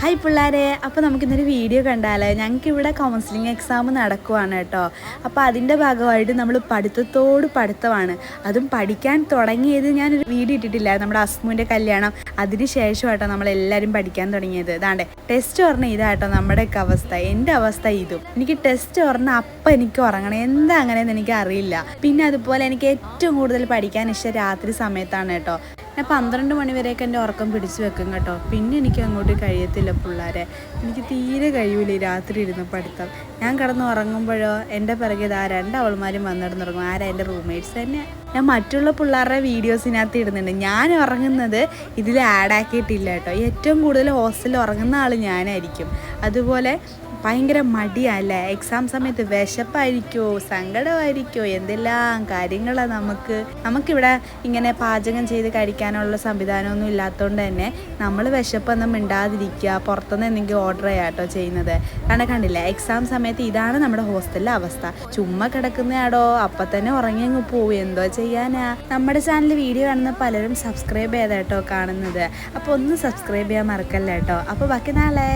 Hi പിള്ളേരെ, അപ്പോൾ നമുക്കിന്നൊരു വീഡിയോ കണ്ടാലേ. ഞങ്ങൾക്കിവിടെ കൗൺസിലിംഗ് എക്സാം നടക്കുവാണ് കേട്ടോ. അപ്പോൾ അതിൻ്റെ ഭാഗമായിട്ട് നമ്മൾ പഠിത്തമാണ്. അതും പഠിക്കാൻ തുടങ്ങിയത് ഞാനൊരു വീഡിയോ ഇട്ടിട്ടില്ല, നമ്മുടെ അസ്മുവിൻ്റെ കല്യാണം അതിന് ശേഷമായിട്ടോ നമ്മളെല്ലാവരും പഠിക്കാൻ തുടങ്ങിയത്. ഇതാണ്ടേ ടെസ്റ്റ് പറഞ്ഞ ഇതാട്ടോ നമ്മുടെയൊക്കെ അവസ്ഥ. എൻ്റെ അവസ്ഥ ഇതും. എനിക്ക് ടെസ്റ്റ് പറഞ്ഞ അപ്പം എനിക്ക് ഉറങ്ങണം, എന്താ അങ്ങനെയെന്ന് എനിക്ക് അറിയില്ല. പിന്നെ അതുപോലെ എനിക്ക് ഏറ്റവും കൂടുതൽ പഠിക്കാൻ ഇഷ്ടം രാത്രി സമയത്താണ് കേട്ടോ. ഞാൻ 12 മണി വരെയൊക്കെ എൻ്റെ ഉറക്കം പിടിച്ചു വെക്കും കേട്ടോ. പിന്നെ എനിക്ക് അങ്ങോട്ട് കഴിയത്തില്ല പിള്ളേരെ, എനിക്ക് തീരെ കഴിയൂല രാത്രി ഇരുന്ന് പഠിത്തം. ഞാൻ കിടന്ന് ഉറങ്ങുമ്പോഴോ എൻ്റെ പിറകെ ഇതാ 2 അവൾമാരും വന്നിടന്നുറങ്ങും. ആരാ? എൻ്റെ റൂംമേറ്റ്സ് തന്നെ. ഞാൻ മറ്റുള്ള പിള്ളേരുടെ വീഡിയോസിനകത്ത് ഇടുന്നുണ്ട്, ഞാൻ ഉറങ്ങുന്നത് ഇതിൽ ആഡാക്കിയിട്ടില്ല കേട്ടോ. ഏറ്റവും കൂടുതൽ ഹോസ്റ്റലിൽ ഉറങ്ങുന്ന ആൾ ഞാനായിരിക്കും. അതുപോലെ ഭയങ്കര മടിയല്ലേ എക്സാം സമയത്ത്, വിശപ്പായിരിക്കുമോ സങ്കടമായിരിക്കുമോ എന്തെല്ലാം കാര്യങ്ങളാണ് നമുക്കിവിടെ ഇങ്ങനെ പാചകം ചെയ്ത് കഴിക്കാനുള്ള സംവിധാനമൊന്നും ഇല്ലാത്തതുകൊണ്ട് തന്നെ നമ്മൾ വിശപ്പൊന്നും മിണ്ടാതിരിക്കുക, പുറത്തുനിന്ന് എന്തെങ്കിലും ഓർഡർ ചെയ്യാം കേട്ടോ ചെയ്യുന്നത്. കാരണം കണ്ടില്ല, എക്സാം സമയത്ത് ഇതാണ് നമ്മുടെ ഹോസ്റ്റലിലെ അവസ്ഥ. ചുമ്മാ കിടക്കുന്നയാടോ അപ്പം തന്നെ ഉറങ്ങി അങ്ങ് പോവും, എന്തോ ചെയ്യാനാ. നമ്മുടെ ചാനൽ വീഡിയോ കാണുന്ന പലരും സബ്സ്ക്രൈബ് ചെയ്താ കേട്ടോ കാണുന്നത്. അപ്പോൾ ഒന്ന് സബ്സ്ക്രൈബ് ചെയ്യാൻ മറക്കല്ല കേട്ടോ. അപ്പോൾ ബാക്കി നാളെ.